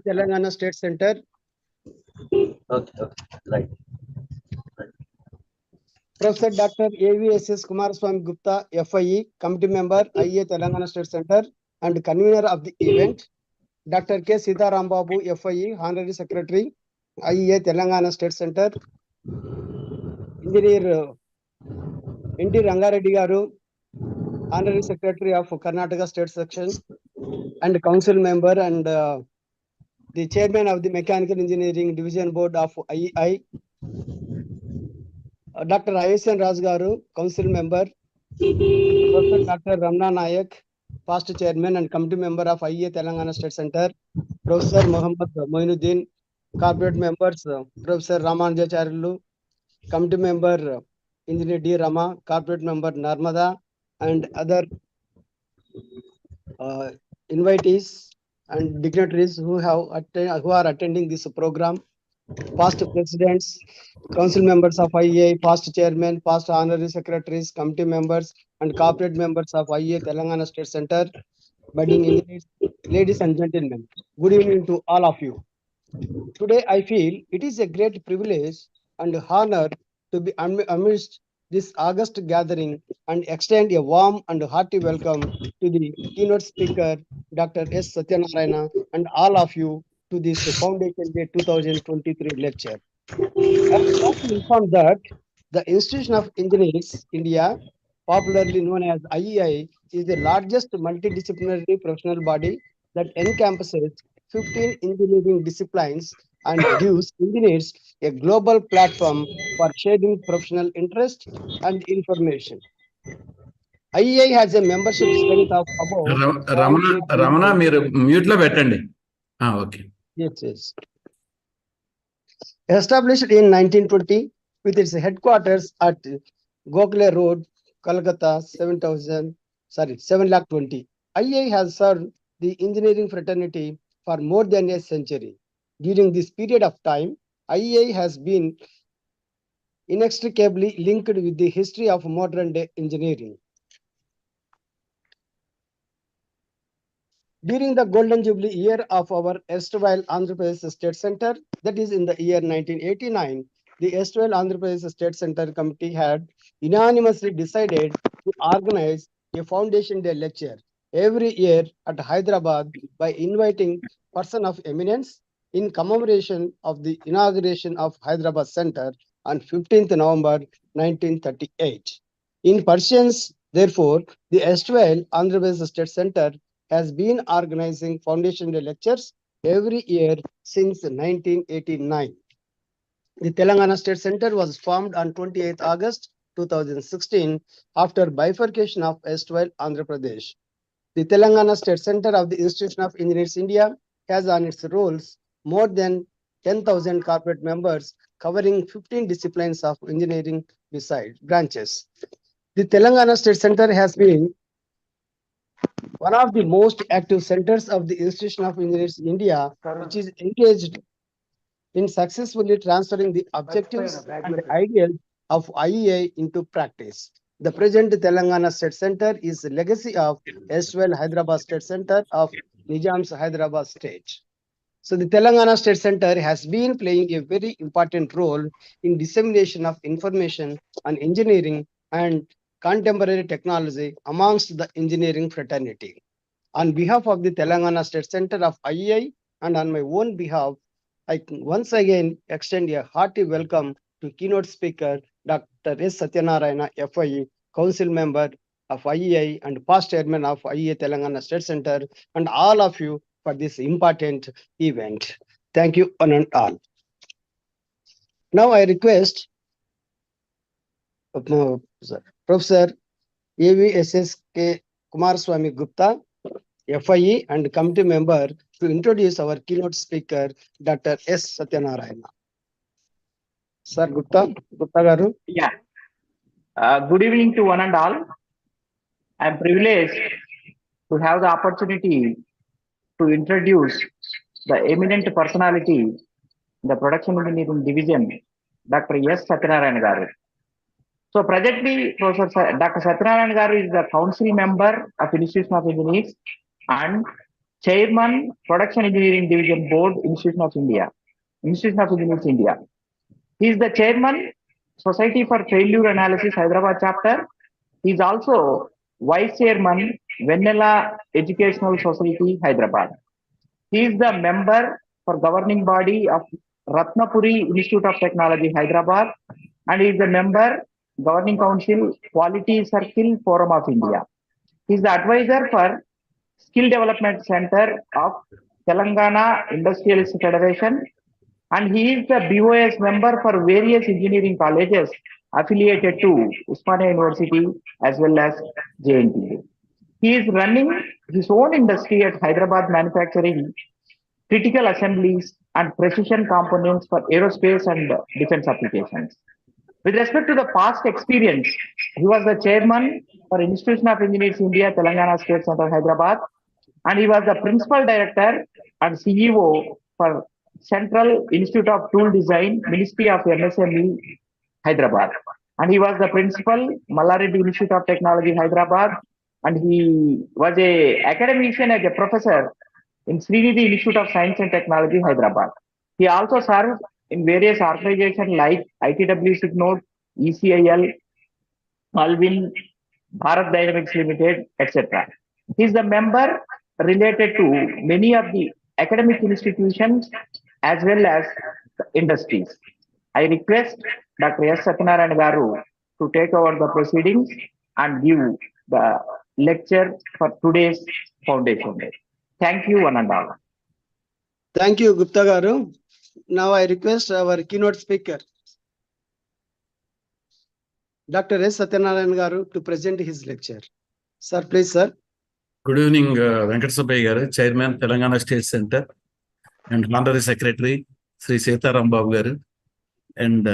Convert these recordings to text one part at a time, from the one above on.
Telangana State Center. Okay, right. Professor Dr. AVSS Kumaraswamy Gupta, FIE, Committee Member, IEA Telangana State Center, and Convener of the event. Dr. K. Sitaram Babu, FIE, Honorary Secretary, IEA Telangana State Center. Engineer N.D. Rangareddy Garu, Honorary Secretary of Karnataka State Section, and Council Member and the Chairman of the Mechanical Engineering Division Board of IEI. Dr. ISN Raj Garu, Council Member. Professor Dr. Ramna Nayak, past Chairman and Committee Member of IEA Telangana State Center. Professor Muhammad Moinuddin, Corporate Members, Professor Ramanujacharyalu, Committee Member Engineer D. Rama, Corporate Member Narmada, and other invitees and dignitaries who are attending this program. Past presidents, council members of IEA, past chairman, past honorary secretaries, committee members, and corporate members of IEA Telangana State Center, budding engineers, ladies and gentlemen, good evening to all of you. Today, I feel it is a great privilege and honor to be amidst this August gathering and extend a warm and hearty welcome to the keynote speaker, Dr. S. Satyanarayana, and all of you to this Foundation Day 2023 lecture. I am glad to inform that the Institution of Engineers India, popularly known as IEI, is the largest multidisciplinary professional body that encompasses 15 engineering disciplines and gives engineers a global platform for sharing professional interest and information. IEI has a membership strength of about Ramana మీరు mute లో పెట్టండి. Okay. Yes. Established in 1920 with its headquarters at Gokhale Road, Kolkata, 720. IEI has served the engineering fraternity for more than a century. During this period of time, IEI has been inextricably linked with the history of modern day engineering. During the Golden Jubilee year of our erstwhile Andhra Pradesh State Center, that is in the year 1989, the erstwhile Andhra Pradesh State Center Committee had unanimously decided to organize a Foundation Day lecture every year at Hyderabad by inviting person of eminence in commemoration of the inauguration of Hyderabad Center on 15th November 1938. In pursuance, therefore, the erstwhile Andhra Pradesh State Center has been organizing Foundation Day lectures every year since 1989. The Telangana State Center was formed on 28th August 2016 after bifurcation of erstwhile Andhra Pradesh. The Telangana State Center of the Institution of Engineers India has on its rolls more than 10,000 corporate members covering 15 disciplines of engineering besides branches. The Telangana State Center has been one of the most active centers of the Institution of Engineers India, which is engaged in successfully transferring the objectives and ideals of IEI into practice. The present Telangana State Center is the legacy of erstwhile Hyderabad State Center of Nizam's Hyderabad State. So the Telangana State Center has been playing a very important role in dissemination of information on engineering and contemporary technology amongst the engineering fraternity. On behalf of the Telangana State Center of IEI and on my own behalf, I once again extend a hearty welcome to keynote speaker Dr. S. Satyanarayana, FIE, Council Member of IEI and past Chairman of IEA Telangana State Center, and all of you for this important event. Thank you one and all. Now I request Professor AVSSK Kumaraswamy Gupta, FIE and committee member, to introduce our keynote speaker, Dr. S. Satyanarayana. Sir Gupta Garu. Yeah. Good evening to one and all. I am privileged to have the opportunity to introduce the eminent personality in the production engineering division, Dr. S. Satyanarayana Garu. So presently, Dr. Satyanarayana Garu is the council member of Institution of Engineers and Chairman, Production Engineering Division Board, Institution of Engineers India. He is the Chairman, Society for Failure Analysis, Hyderabad chapter. He is also Vice Chairman, Vanilla Educational Society, Hyderabad. He is the member for governing body of Ratnapuri Institute of Technology, Hyderabad, and he is the member governing council Quality Circle Forum of India. He is the advisor for Skill Development Center of Telangana Industrialist Federation, and he is the BOS member for various engineering colleges affiliated to Usmania University as well as JNTU. He is running his own industry at Hyderabad, manufacturing critical assemblies and precision components for aerospace and defense applications. With respect to the past experience, he was the chairman for Institution of Engineers India, Telangana State Center, Hyderabad, and he was the principal director and CEO for Central Institute of Tool Design, Ministry of MSME, Hyderabad. And he was the principal, Mallareddy Institute of Technology, Hyderabad, and he was a academician as a professor in Srinidhi Institute of Science and Technology, Hyderabad. He also served in various organizations like ITW Signode, ECIL, Alvin, Bharat Dynamics Limited, etc. He is the member related to many of the academic institutions as well as industries. I request Dr. S. Satyanarayana Garu to take over the proceedings and give the lecture for today's Foundation Day. Thank you, one and all. Thank you, Gupta Garu. Now I request our keynote speaker, Dr. S. Satyanarayana Garu, to present his lecture. Sir, please, sir. Good evening, Venkat Subbiah garu, Chairman, Telangana State Center, and Honorary Secretary, Sri Sitaram Babu garu, and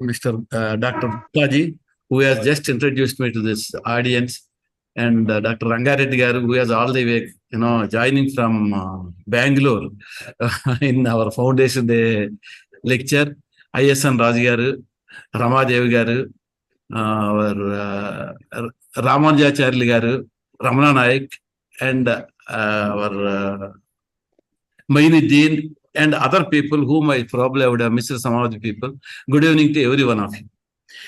Mr. Dr. Guptaji, who has just introduced me to this audience, and Dr. Rangareddy garu, who has all the way, joining from Bangalore in our Foundation Day lecture, ISN Raji garu, Ramadevi garu, our Ramanujacharya garu, Ramana Naik, and our Mainuddin, and other people whom I probably would have missed some of the people. Good evening to every one of you.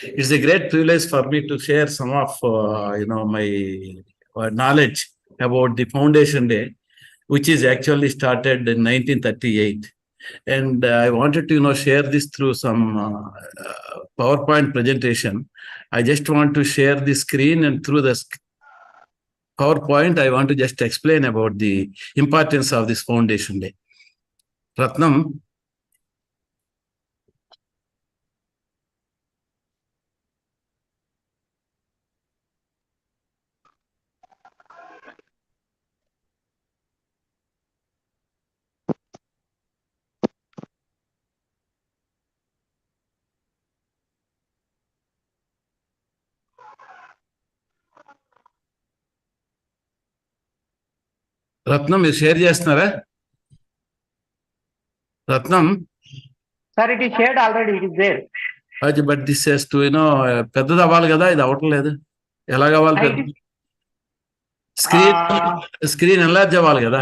It's a great privilege for me to share some of my knowledge about the Foundation Day, which is actually started in 1938. And I wanted to share this through some PowerPoint presentation. I just want to share the screen, and through the PowerPoint, I want to just explain about the importance of this Foundation Day. Ratnam. Ratnam, మీరు share చేస్తున్నారా? Ratnam. Sir, it is shared already, it is there. But this has to, పెద్దది అవ్వాలి కదా, ఇది అవ్వటం లేదు. ఎలా కావాలి పెద్ద? స్క్రీన్ ఎన్లార్జ్ అవ్వాలి కదా.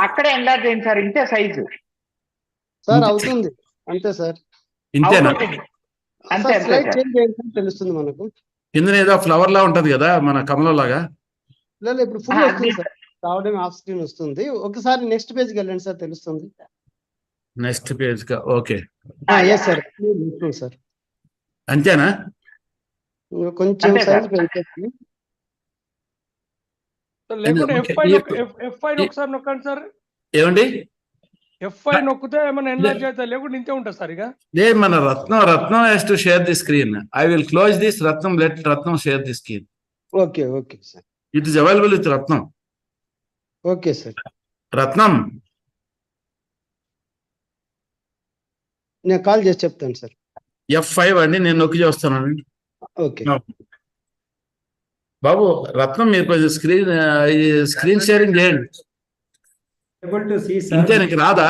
అక్కడే ఎన్లార్జ్ అయింది సార్, ఇంతే సైజు. సార్ అవుతుంది అంతే సార్. ఇంతేనా? అంతే స్లైడ్ చేంజ్ చేయండి, తెలుస్తుంది మనకు. కింద ఏదో ఫ్లవర్ లా ఉంటది కదా, మన కమలం లాగా. లేదు, ఇప్పుడు ఫుల్ వస్తుంది సార్, రావడం ఆఫ్ స్క్రీన్ వస్తుంది. ఒకసారి నెక్స్ట్ పేజ్ కి వెళ్ళండి సార్, తెలుస్తుంది. నెక్స్ట్ పేజ్ కా? ఓకే. ఎస్ సార్, సార్ అంతేనా? కొంచెం సైజ్ పెంచండి. ఒకసారి నొక్కండి సార్. ఏమండి? F5 నొక్కితే ఏమైనా ఎన్లార్జ్ అయితే, లేకుంటే ఇంతే ఉంటుంది సార్. ఇక లేదు, మన రత్నం has to share the screen. I will close this. Let Ratnam share the screen. Okay okay sir. It is available with Ratnam. Okay sir. Ratnam. నేను కాల్ చేసి చెప్తాను సార్. F5 అండి, నేను నొక్కి చూస్తానండి. ఓకే బాబు రత్నం, మీరు కొంచెం స్క్రీన్ షేరింగ్ చేయండి. Able to see, sir. ఇంతే, నీకు రాదా?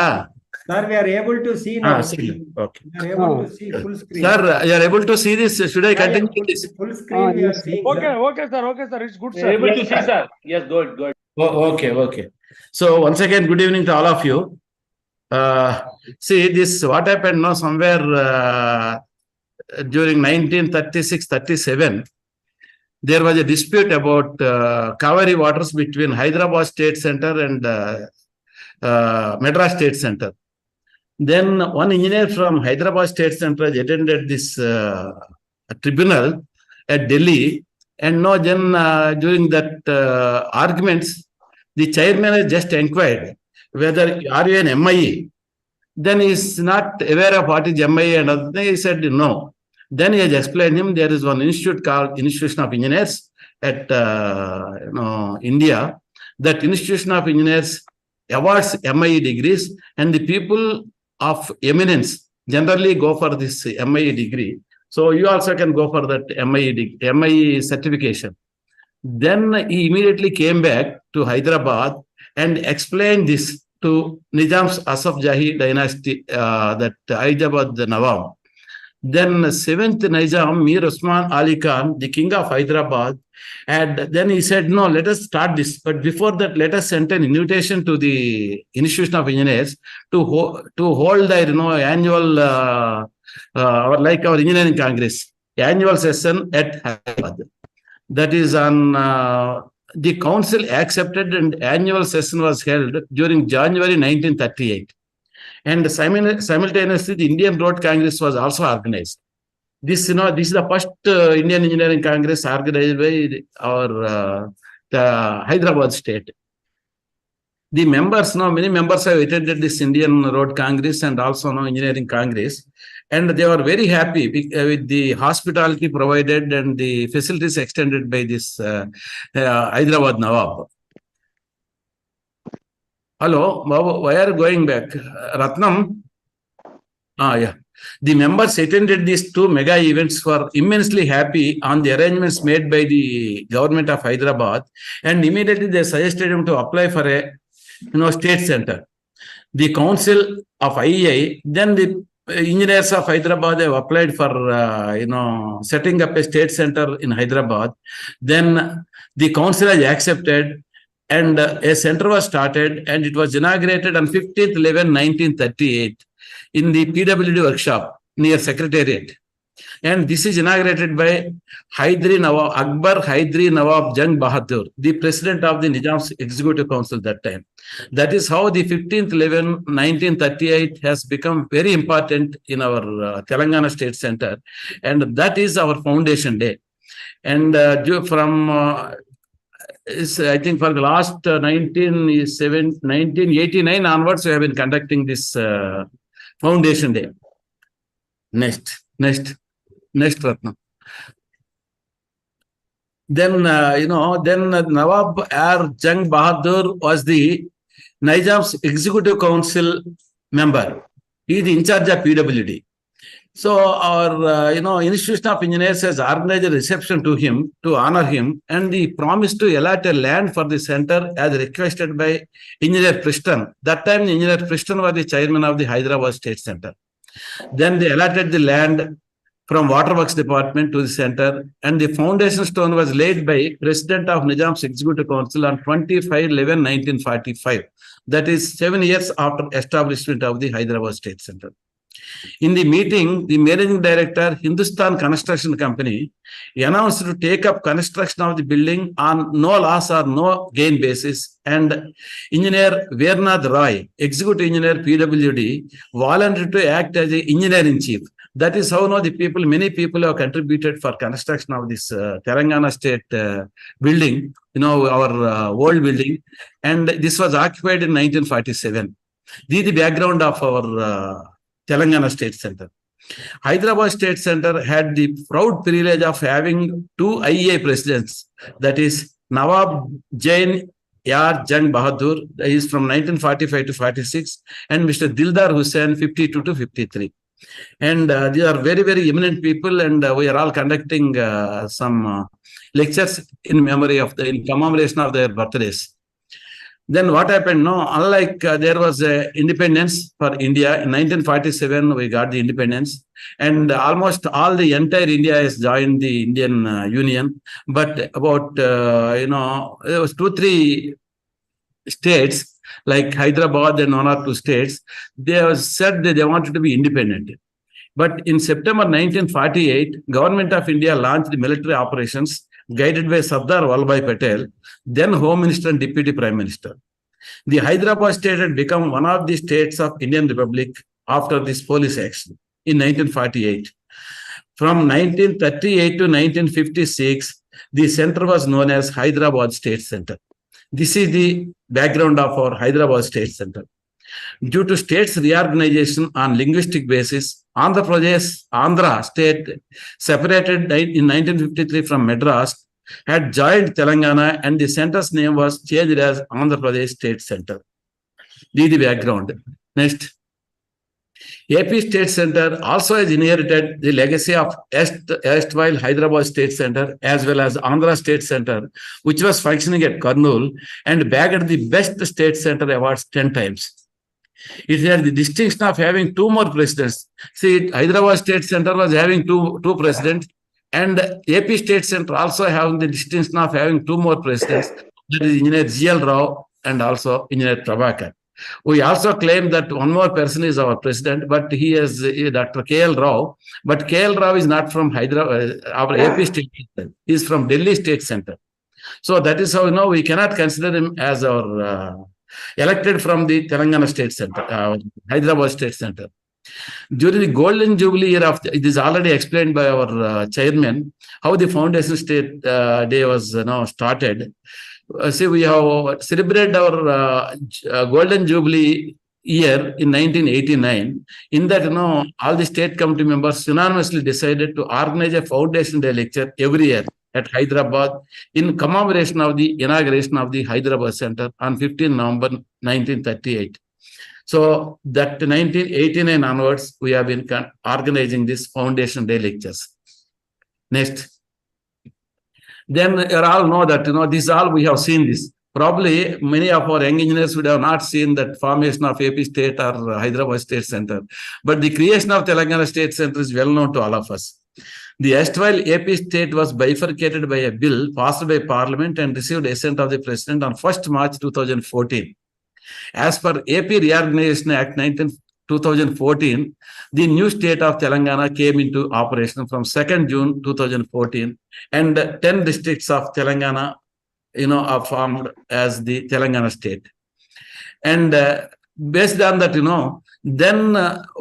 Sir, we are able to see now. See. Okay. We are able to see full screen. Sir, you are able to see this. Should I continue this? Full screen we are yes. seeing. Okay, sir. okay, sir. It's good, sir. Able to see, sir. Yes, good. Oh, okay. So once again, good evening to all of you. See this, what happened now somewhere during 1936-37, there was a dispute about Kaveri waters between Hyderabad State Center and Madras State Center. Then one engineer from Hyderabad State Center attended this tribunal at Delhi, and now then during that arguments, the chairman has just inquired whether are you an MIE. Then he is not aware of what is MIE and other thing. He said no. Then he has explained him there is one institute called Institution of Engineers at India. That Institution of Engineers awards MIE degrees, and the people of eminence generally go for this MIE degree. So you also can go for that MIE certification. Then he immediately came back to Hyderabad and explained this to Nizam's Asaf Jahi dynasty, that Hyderabad Nawab. Then 7th Nizam, Mir Usman Ali Khan, the king of Hyderabad, and then he said, no, let us start this. But before that, let us send an invitation to the Institution of Engineers to hold their annual, like our Engineering Congress, annual session at Hyderabad. That is on, the council accepted, and annual session was held during January 1938. And simultaneously, the Indian Road Congress was also organized. This, this is the first Indian Engineering Congress organized by our the Hyderabad state. The members, many members have attended this Indian Road Congress and also Engineering Congress, and they were very happy with the hospitality provided and the facilities extended by this Hyderabad Nawab. Hello, Babu, why are you going back? Ratnam? Yeah. The members attended these two mega events, were immensely happy on the arrangements made by the government of Hyderabad, and immediately they suggested him to apply for a state center. The council of IEI, then the engineers of Hyderabad have applied for setting up a state center in Hyderabad. Then the council has accepted, and a center was started, and it was inaugurated on 15/11/1938 in the PWD workshop near Secretariat. And this is inaugurated by Akbar Hydari Nawab Jang Bahadur, the president of the Nizam's Executive Council that time. That is how the 15/11/1938 has become very important in our Telangana State Center, and that is our foundation day. And from I think for the last 1989 onwards, we have been conducting this foundation day. Next, Ratna. Then, then Nawab R. Jang Bahadur was the Nizam's Executive Council member. He is in charge of PWD. So our, Institution of Engineers has organized a reception to him, to honor him, and he promised to allot a land for the center as requested by Engineer Preston. That time, Engineer Preston was the chairman of the Hyderabad State Center. Then they allotted the land from Waterworks Department to the center, and the foundation stone was laid by President of Nizam's Executive Council on 25/11/1945. That is 7 years after establishment of the Hyderabad State Center. In the meeting, the managing director, Hindustan Construction Company, announced to take up construction of the building on no loss or no gain basis, and Engineer Vernath Roy, Executive Engineer PWD, volunteered to act as the engineer-in-chief. That is how now many people have contributed for construction of this Telangana State building, our old building, and this was occupied in 1947. This is the background of our Telangana State Center. Hyderabad State Center had the proud privilege of having two IEI presidents, that is Nawab Jain Yar Jang Bahadur, he is from 1945 to 46, and Mr. Dildar Hussain 52 to 53. And they are very, very eminent people, and we are all conducting some lectures in memory of in commemoration of their birthdays. Then what happened? No, unlike there was independence for India in 1947, we got the independence, and almost all the entire India has joined the Indian Union. But about there was 2-3 states like Hyderabad and 1 or 2 states. They have said that they wanted to be independent. But in September 1948, Government of India launched military operations guided by Sardar Vallabhbhai Patel, then Home Minister and Deputy Prime Minister. The Hyderabad state had become one of the states of Indian Republic after this police action in 1948. From 1938 to 1956, the center was known as Hyderabad State Center. This is the background of our Hyderabad State Center. Due to states reorganization on linguistic basis, Andhra state separated in 1953 from Madras, had joined Telangana, and the center's name was changed as Andhra Pradesh State Center. This is the background. Next. AP State Center also has inherited the legacy of erstwhile Hyderabad State Center as well as Andhra State Center, which was functioning at Kurnool and bagged the Best State Center awards 10 times. It had the distinction of having 2 more presidents. See, Hyderabad State Center was having two presidents, and AP State Center also having the distinction of having 2 more presidents. That is Engineer G.L. Rao and also Engineer Prabhakar. We also claim that 1 more person is our president, but he is Dr. K.L. Rao. But K.L. Rao is not from Hyderabad, our AP State Center. He is from Delhi State Center. So that is how we cannot consider him as our elected from the Telangana State Center, Hyderabad State Center. During the Golden Jubilee year of it is already explained by our chairman how the Foundation State Day was started. See, we have celebrated our Golden Jubilee year in 1989. In that, all the state committee members unanimously decided to organize a Foundation Day lecture every year at Hyderabad in commemoration of the inauguration of the Hyderabad Center on 15 November 1938. So that 1989 onwards, we have been organizing this Foundation Day lectures. Next. Then you all know that, this all we have seen this. Probably many of our young engineers would have not seen that formation of AP State or Hyderabad State Center. But the creation of Telangana State Center is well known to all of us. The erstwhile AP State was bifurcated by a bill passed by Parliament and received assent of the President on 1st March 2014. As per AP Reorganization Act 2014, the new state of Telangana came into operation from 2nd June 2014, and 10 districts of Telangana, are formed as the Telangana state. And based on that, then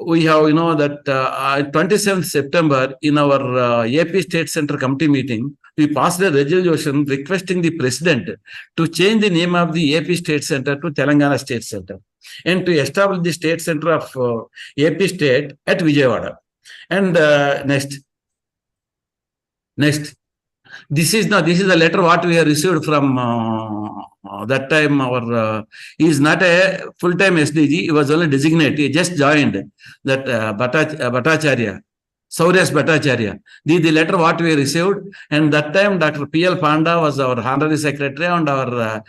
we have, that 27th September in our AP State Center Committee meeting, we passed a resolution requesting the President to change the name of the AP State Center to Telangana State Center and to establish the State Center of AP State at Vijayawada. And next. This is the letter what we have received from that time. He is not a full-time SDG. He was only designated. He just joined that Bhattacharya. Sauryas Bhattacharya. The letter what we received, and that time Dr. P.L. Panda was our honorary secretary, and our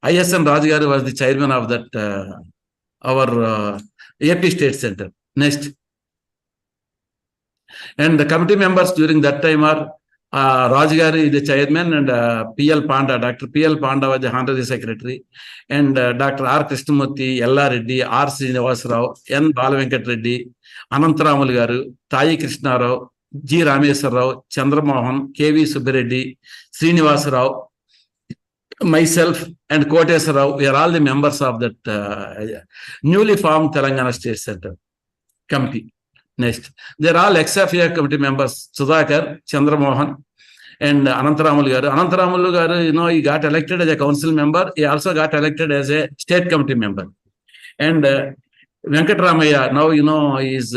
ISN Rajgaru was the chairman of that our AP State Center. Next. And the committee members during that time are Rajgaru is the chairman, and P.L. Panda, Dr. P.L. Panda was the honorary secretary, and Dr. R. Krishnamurthy, L.R. Reddy, R. Srinivas Rao, N. Balavenkat Reddy, Anantaramuలు Garu, Tayi Krishna Rao, G. Rameswar Rao, Chandramohan, K.V. Subbireddy, Srinivas Rao, myself, and Koteswar Rao, we are all the members of that newly formed Telangana State Center Committee. Next, they are all ex-officio committee members, Sudhakar, Chandramohan, and Anantaramuలు Garu. Anantaramuలు Garu, he got elected as a council member. He also got elected as a state committee member. And Venkatramaya, now, is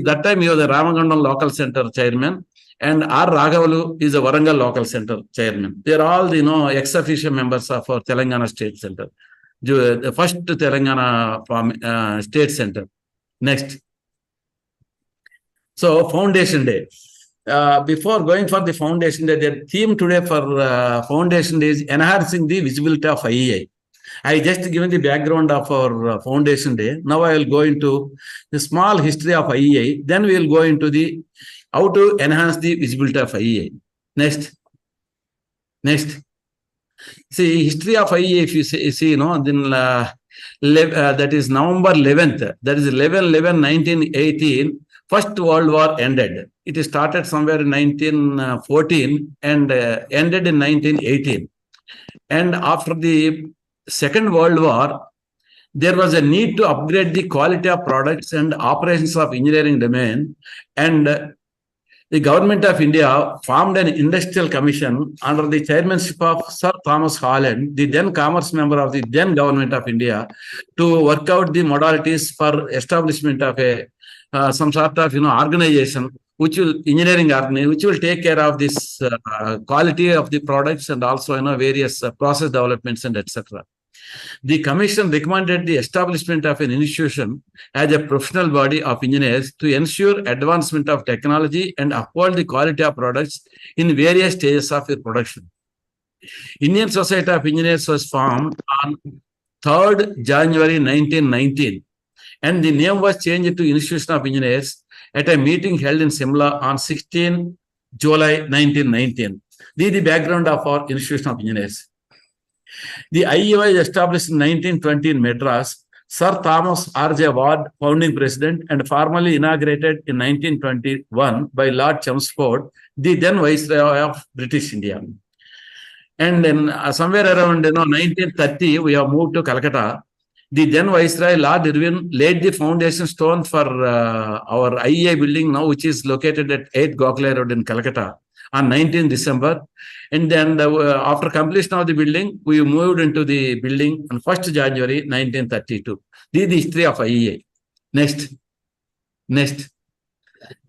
that time he was the Ramagundam Local Center chairman, and R. Ragavalu is the Warangal Local Center chairman. They are all the, ex-officio members of our Telangana State Center, the first Telangana State Center. Next. So, Foundation Day. before going for the foundation day, the theme today for foundation day is enhancing the visibility of IEA. I just given the background of our foundation day. Now I will go into the small history of IEA. Then we will go into the how to enhance the visibility of IEA. Next. See, history of IEA, if you see then that is November 11th, that is 11/11/1918, First World War ended. It started somewhere in 1914 and ended in 1918. And after the Second World War, there was a need to upgrade the quality of products and operations of engineering domain, and the government of India formed an industrial commission under the chairmanship of Sir Thomas Holland, the then commerce member of the then government of India, to work out the modalities for establishment of a some sort of organization which will take care of this quality of the products and also various process developments and etc. The commission recommended the establishment of an institution as a professional body of engineers to ensure advancement of technology and uphold the quality of products in various stages of production. Indian Society of Engineers was formed on 3rd January 1919, and the name was changed to Institution of Engineers at a meeting held in Simla on 16 July 1919. This is the background of our Institution of Engineers. The IEA was established in 1920 in Madras. Sir Thomas R.J. Ward, founding president, and formally inaugurated in 1921 by Lord Chelmsford, the then Viceroy of British India. And then somewhere around 1930, we have moved to Calcutta. The then Viceroy, Lord Irwin, laid the foundation stone for our IEA building now, which is located at 8 Gokhale Road in Calcutta on 19 December. And then after completion of the building, we moved into the building on 1st January 1932. This is the history of IEA. Next.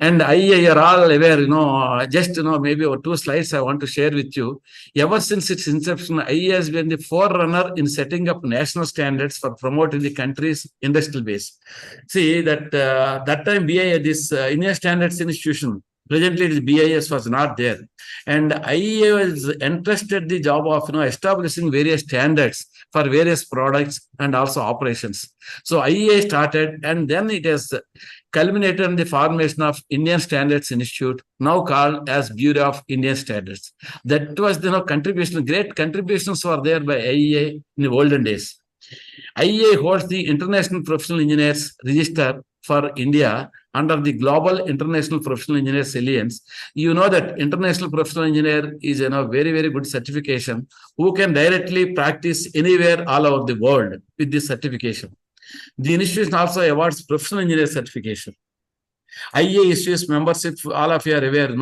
And IEA, you are all aware, just maybe 2 slides I want to share with you. Ever since its inception, IEA has been the forerunner in setting up national standards for promoting the country's industrial base. See that that time BIS, this Indian Standards Institution, presently the BIS was not there, and IEA was entrusted the job of establishing various standards for various products and also operations. So IEA started, and then it has culminated in the formation of Indian Standards Institute, now called as Bureau of Indian Standards. That was contribution. Great contributions were there by IEA in the olden days. IEA holds the International Professional Engineers Register for India under the Global International Professional Engineers Alliance. You know that International Professional Engineer is very, very good certification who can directly practice anywhere all over the world with this certification. The institution also awards professional engineer certification. IEA issues membership, all of you are aware,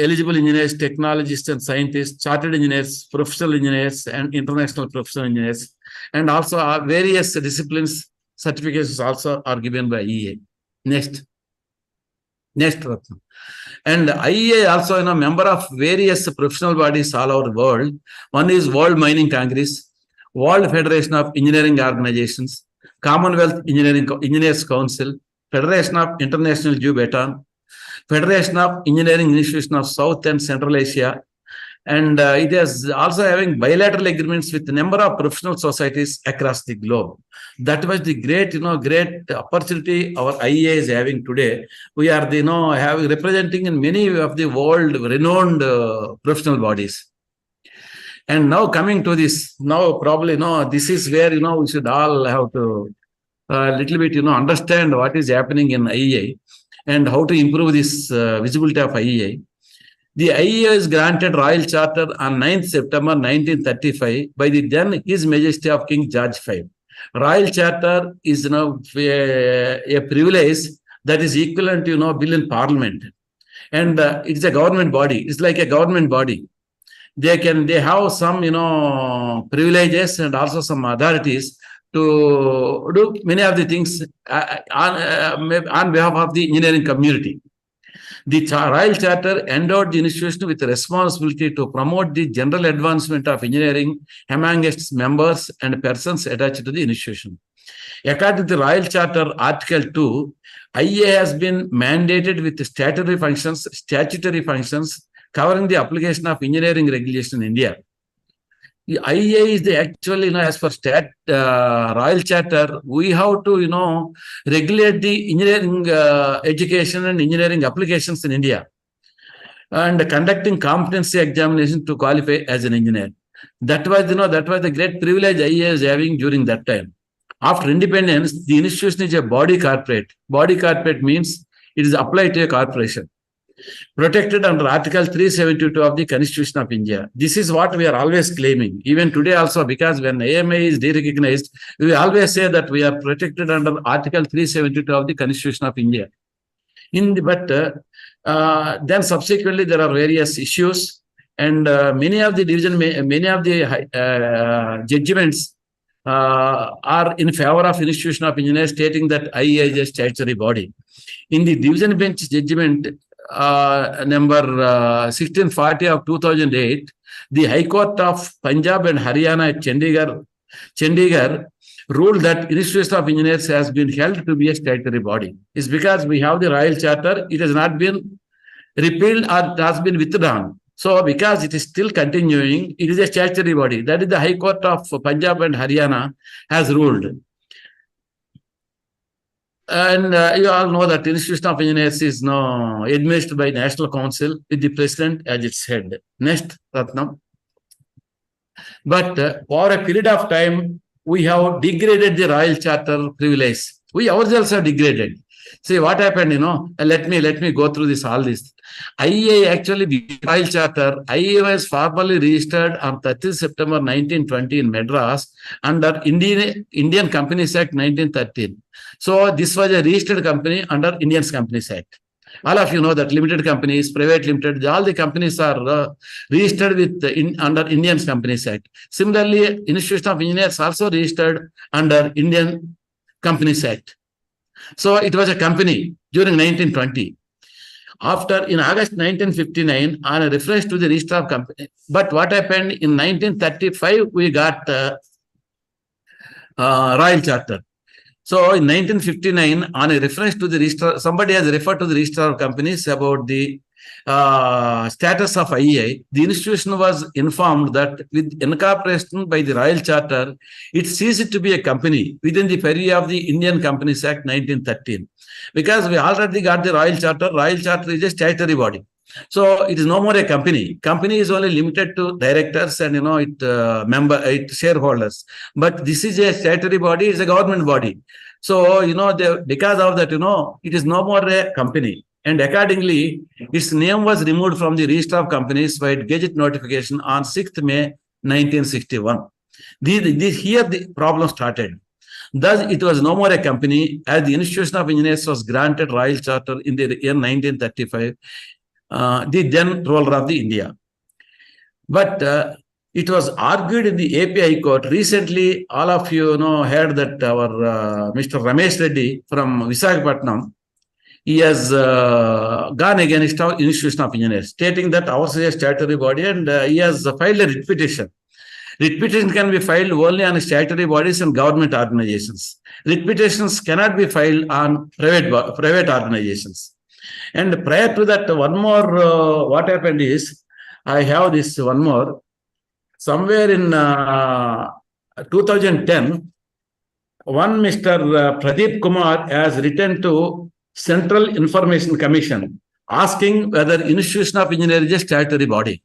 eligible engineers, technologists and scientists, chartered engineers, professional engineers, and international professional engineers, and also various disciplines certifications also are given by IEA. Next. And IEA also a member of various professional bodies all over the world. One is World Mining Congress, World Federation of Engineering Organizations, Commonwealth Engineers Council, Federation of International Jew Baton, Federation of Engineering Institutions of South and Central Asia, and it is also having bilateral agreements with a number of professional societies across the globe. That was the great, great opportunity our IEA is having today. We are, representing in many of the world renowned professional bodies. And now coming to this, now probably, this is where, we should all have to little bit, understand what is happening in IEA and how to improve this visibility of IEA. The IEA is granted Royal Charter on 9th September 1935 by the then His Majesty of King George V. Royal Charter is a privilege that is equivalent to bill in Parliament, and it's a government body. It's like a government body. They have some privileges and also some authorities to do many of the things on behalf of the engineering community. The Royal Charter endowed the institution with the responsibility to promote the general advancement of engineering among its members and persons attached to the institution. According to the Royal Charter, Article 2, IEA has been mandated with statutory functions covering the application of engineering regulation in India. The IEA is actually, as per Royal Charter, we have to, regulate the engineering education and engineering applications in India, and conducting competency examination to qualify as an engineer. That was the great privilege IEA is having during that time. After independence, the institution is a body corporate. Body corporate means it is applied to a corporation, protected under Article 372 of the Constitution of India. This is what we are always claiming, even today also, because when AMA is derecognized, we always say that we are protected under Article 372 of the Constitution of India. Then subsequently there are various issues, and many of the judgments are in favor of Institution of Engineers, stating that IEA is a statutory body. In the division bench judgment number 1640 of 2008, the High Court of Punjab and Haryana at Chandigarh ruled that Institution of Engineers has been held to be a statutory body. It's because we have the Royal Charter, it has not been repealed or it has been withdrawn. So because it is still continuing, it is a statutory body. That is the High Court of Punjab and Haryana has ruled. And you all know that Institution of Engineers is now administered by National Council with the President as its head. Next, Ratnam. But for a period of time, we have degraded the Royal Charter privilege. We ourselves have degraded. See what happened, let me go through all this. IEA actually, the Royal Charter, IEA was formally registered on 30 September 1920 in Madras under Indian Companies Act 1913. So this was a registered company under Indian Companies Act. All of you know that limited companies, private limited, all the companies are registered with under Indian Companies Act. Similarly, Institution of Engineers also registered under Indian Companies Act. So it was a company during 1920. In August 1959, on a reference to the register of company. But what happened in 1935, we got Royal Charter. So in 1959, on a reference to the register, somebody has referred to the register of companies about the status of IEA. The institution was informed that with incorporation by the Royal Charter, it ceased to be a company within the purview of the Indian Companies Act 1913. Because we already got the Royal Charter. Royal Charter is a statutory body. So it is no more a company. Company is only limited to directors and its shareholders. But this is a statutory body, it's a government body. So because of that, it is no more a company. And accordingly, its name was removed from the register of companies by Gazette notification on 6th May 1961. Here the problem started. Thus, it was no more a company, as the Institution of Engineers was granted Royal Charter in the year 1935, the then ruler of the India. But it was argued in the AP High Court. Recently, all of you heard that our Mr. Ramesh Reddy from Visakhapatnam, he has gone against our Institution of Engineers, stating that ours is a statutory body, and he has filed a writ petition. Writ petition can be filed only on statutory bodies and government organizations. Writ petitions cannot be filed on private organizations. And prior to that, one more, what happened is, I have this one more. Somewhere in 2010, one Mr. Pradeep Kumar has written to Central Information Commission asking whether Institution of Engineers is a statutory body.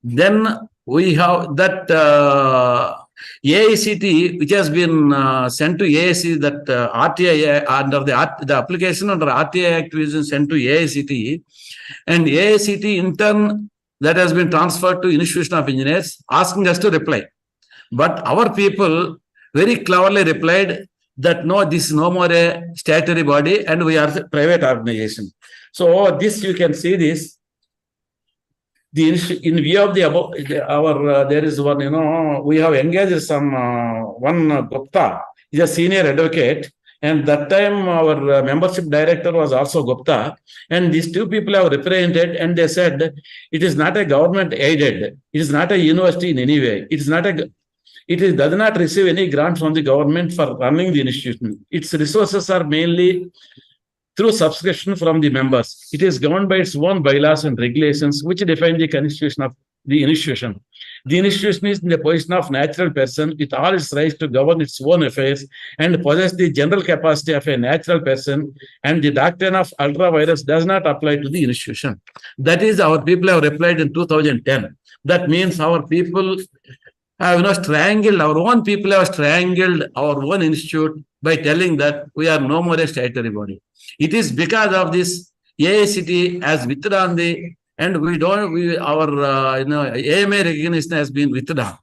Then we have that AICT, which has been sent to AIC, that RTI under the application under RTI Act is sent to AICT, and AICT in turn that has been transferred to Institution of Engineers, asking us to reply. But our people very cleverly replied that no, this is no more a statutory body and we are a private organization. So this you can see this. In view of the above, there is one, we have engaged one Gupta, he is a senior advocate. And that time our membership director was also Gupta. And these two people have represented, and they said it is not a government aided. It is not a university in any way. It does not receive any grant from the government for running the institution. Its resources are mainly through subscription from the members. It is governed by its own bylaws and regulations, which define the constitution of the institution. The institution is in the position of natural person with all its rights to govern its own affairs and possess the general capacity of a natural person, and the doctrine of ultra vires does not apply to the institution. That is, our people have replied in 2010. That means our people have strangled, our own people have strangled our own institute by telling that we are no more a statutory body. It is because of this AICT has withdrawn and our AMA recognition has been withdrawn.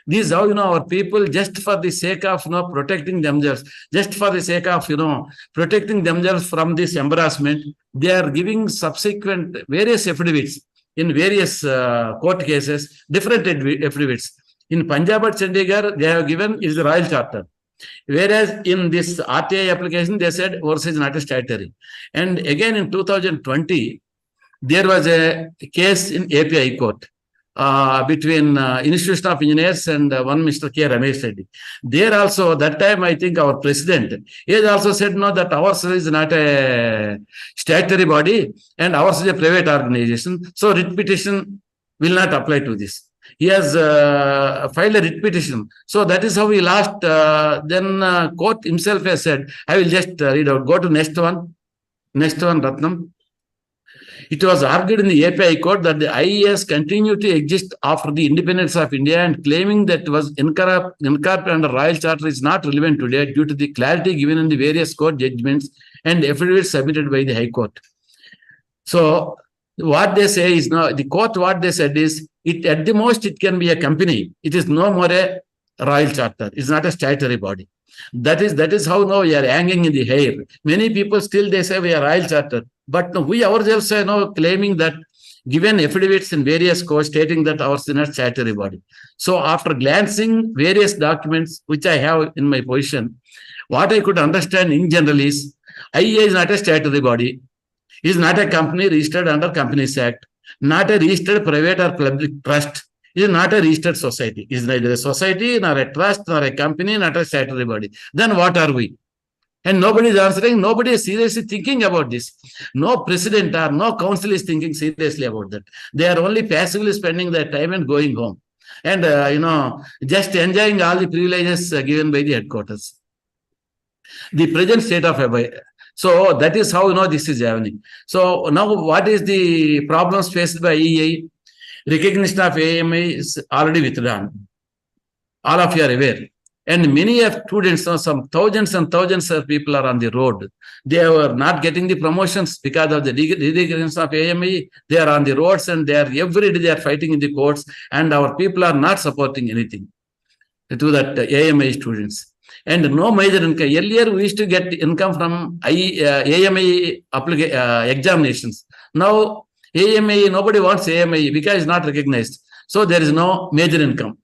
This is how our people, just for the sake of protecting themselves, just for the sake of protecting themselves from this embarrassment, they are giving subsequent various affidavits in various court cases, different affidavits. In Punjab and Chandigarh, they have given is the Royal Charter. Whereas in this RTI application, they said ours is not a statutory. And again in 2020, there was a case in API court between Institution of Engineers and one Mr. K. Ramesh Reddy. There also, that time, I think our president, he has also said no, that ours is not a statutory body and ours is a private organization. So writ petition will not apply to this. He has filed a writ petition. So that is how he lost. Then court himself has said, I will just read out. Go to next one. Next one, Ratnam. It was argued in the API court that the IES continued to exist after the independence of India, and claiming that it was incorporated under Royal Charter is not relevant today due to the clarity given in the various court judgments and affidavits submitted by the High Court. So what they say is, no, the court, what they said is, it at the most it can be a company. It is no more a Royal Charter. It's not a statutory body. That is how now we are hanging in the air. Many people still they say we are Royal Charter, but we ourselves are now claiming that, given affidavits in various courts stating that ours is not statutory body. So after glancing various documents which I have in my position, what I could understand in general is IEA is not a statutory body, is not a company registered under Companies Act, not a registered private or public trust, is not a registered society, is neither a society, nor a trust, nor a company, not a statutory body. Then what are we? And nobody is answering, nobody is seriously thinking about this. No president or no council is thinking seriously about that. They are only passively spending their time and going home. And, just enjoying all the privileges given by the headquarters. The present state of affairs. So that is how, this is happening. So now what is the problems faced by EA? Recognition of AMA is already withdrawn. All of you are aware. And many of students, some thousands and thousands of people are on the road. They are not getting the promotions because of the recognition of AMA. They are on the roads and every day they are fighting in the courts, and our people are not supporting anything to that AMA students. And no major income. Earlier, we used to get income from AMA examinations. Now, AMA, nobody wants AMA because it's not recognized. So there is no major income.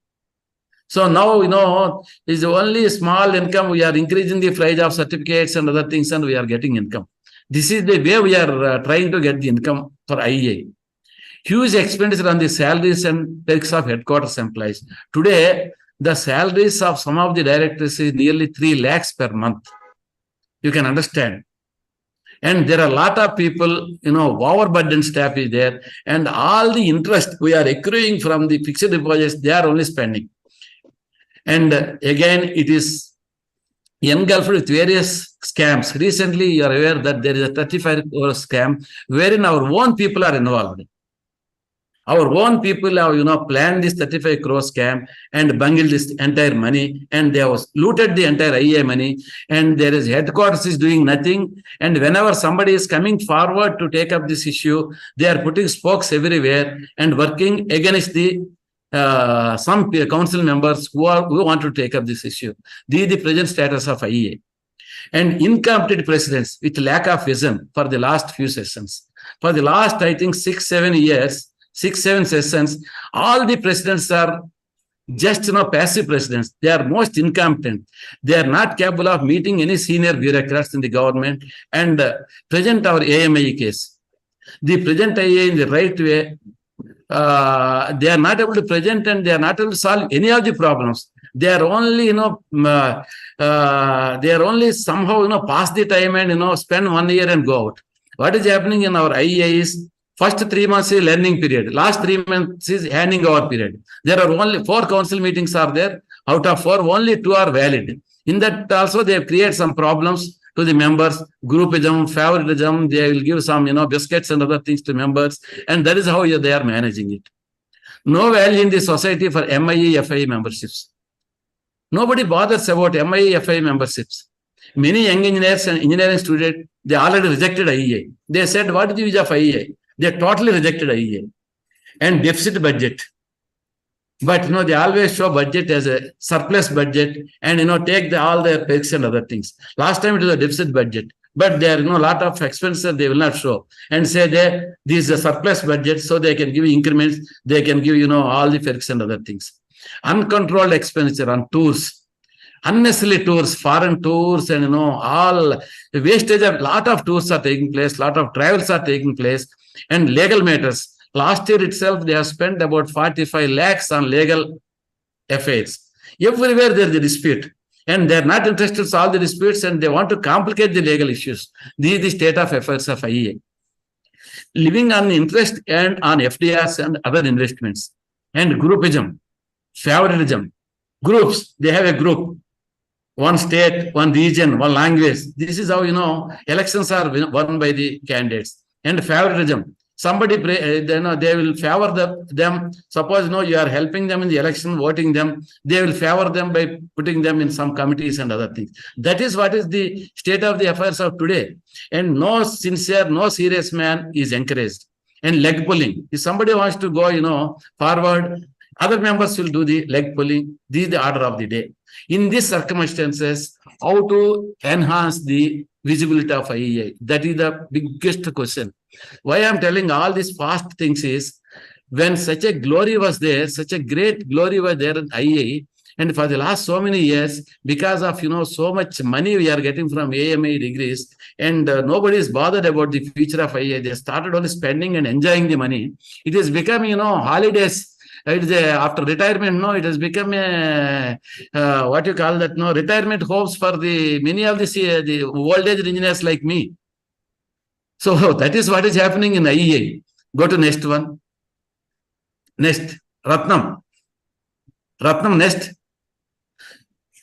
So now, is only small income. We are increasing the price of certificates and other things, and we are getting income. This is the way we are trying to get the income for IEA. Huge expenditure on the salaries and perks of headquarters employees. Today, the salaries of some of the directors is nearly 3 lakhs per month. You can understand. And there are a lot of people, overburdened staff is there, and all the interest we are accruing from the fixed deposits, they are only spending. And again, it is engulfed with various scams. Recently, you are aware that there is a 35 crore scam wherein our own people are involved. Our own people have, planned this 35 crore scam and bungled this entire money, and they have looted the entire IEA money, and there is headquarters is doing nothing. And whenever somebody is coming forward to take up this issue, they are putting spokes everywhere and working against the some council members who want to take up this issue. This is the present status of IEA. And incompetent presidents with lack of vision for the last few sessions. For the last, I think, 6-7 years, 6-7 sessions, all the presidents are just passive presidents. They are most incompetent. They are not capable of meeting any senior bureaucrats in the government and present our AMI case. The present IA in the right way. They are not able to present and they are not able to solve any of the problems. They are only, they are only somehow, pass the time and, spend 1 year and go out. What is happening in our IEA is first 3 months is learning period. Last 3 months is handing over period. There are only 4 council meetings are there. Out of 4, only 2 are valid. In that also they have created some problems to the members, groupism, favoritism. They will give some, biscuits and other things to members. And that is how they are managing it. No value in the society for MIE, FIE memberships. Nobody bothers about MIE, FIE memberships. Many young engineers and engineering students, they already rejected IEA. They said, what is the use of IEA? They totally rejected IEA. And deficit budget. But, they always show budget as a surplus budget and, take all their perks and other things. Last time it was a deficit budget. But there are, lot of expenses they will not show and say this is a surplus budget, so they can give increments, they can give, all the perks and other things. Uncontrolled expenditure on tours. Unnecessary tours, foreign tours, and all wastage of lot of tours are taking place, lot of travels are taking place, and legal matters. Last year itself, they have spent about 45 lakhs on legal affairs. Everywhere there is a dispute, and they are not interested in solve the disputes, and they want to complicate the legal issues. This is the state of affairs of IEA. Living on interest and on FDRs and other investments, and groupism, favoritism, groups. They have a group. One state, one region, one language. This is how, elections are won by the candidates. And favoritism. Somebody, they will favor them. Suppose, you are helping them in the election, voting them. They will favor them by putting them in some committees and other things. That is what is the state of the affairs of today. And no sincere, no serious man is encouraged. And leg pulling. If somebody wants to go, forward, other members will do the leg pulling. This is the order of the day. In these circumstances, how to enhance the visibility of IEA? That is the biggest question. Why I am telling all these past things is, when such a glory was there, such a great glory was there in IEA, and for the last so many years, because of, so much money we are getting from AMA degrees, and nobody is bothered about the future of IEA. They started only spending and enjoying the money. It has become, holidays. It is after retirement, it has become a, what you call that, retirement homes for the many of the old age engineers like me. So that is what is happening in IEA. Go to next one. Next, Ratnam. Ratnam, next.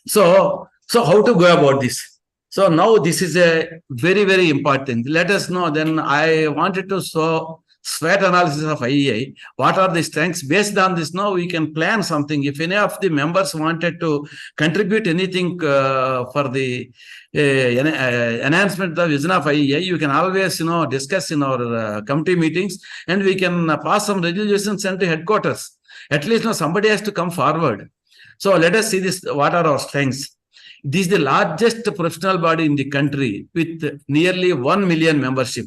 So how to go about this? So now this is a very, very important. Let us know. Then I wanted to show SWOT analysis of IEA. What are the strengths? Based on this, now we can plan something. If any of the members wanted to contribute anything for the enhancement of the vision of IEA, you can always, discuss in our committee meetings, and we can pass some resolutions sent to headquarters. At least somebody has to come forward. So let us see this. What are our strengths? This is the largest professional body in the country with nearly 1 million membership.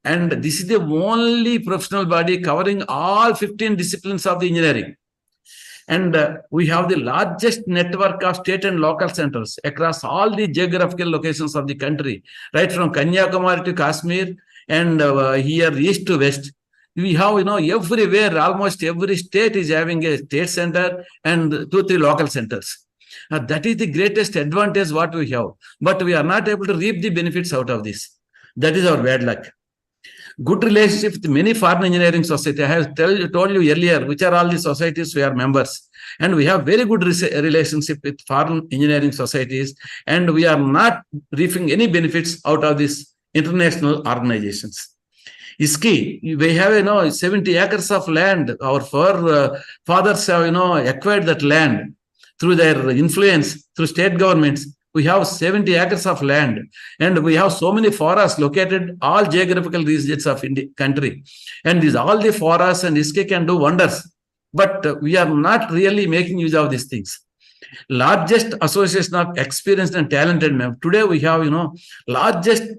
And this is the only professional body covering all 15 disciplines of the engineering. And we have the largest network of state and local centers across all the geographical locations of the country, right from Kanyakumari to Kashmir and here east to west. We have, everywhere, almost every state is having a state center and 2-3 local centers. That is the greatest advantage what we have. But we are not able to reap the benefits out of this. That is our bad luck. Good relationship with many foreign engineering societies. I have told you earlier which are all the societies we are members. And we have very good relationship with foreign engineering societies. And we are not reaping any benefits out of these international organizations. ISKI, we have, 70 acres of land. Our fathers have, acquired that land through their influence, through state governments. We have 70 acres of land, and we have so many forests located all geographical regions of the country. And these all the forests and ISKI can do wonders, but we are not really making use of these things. Largest association of experienced and talented members. Today we have, largest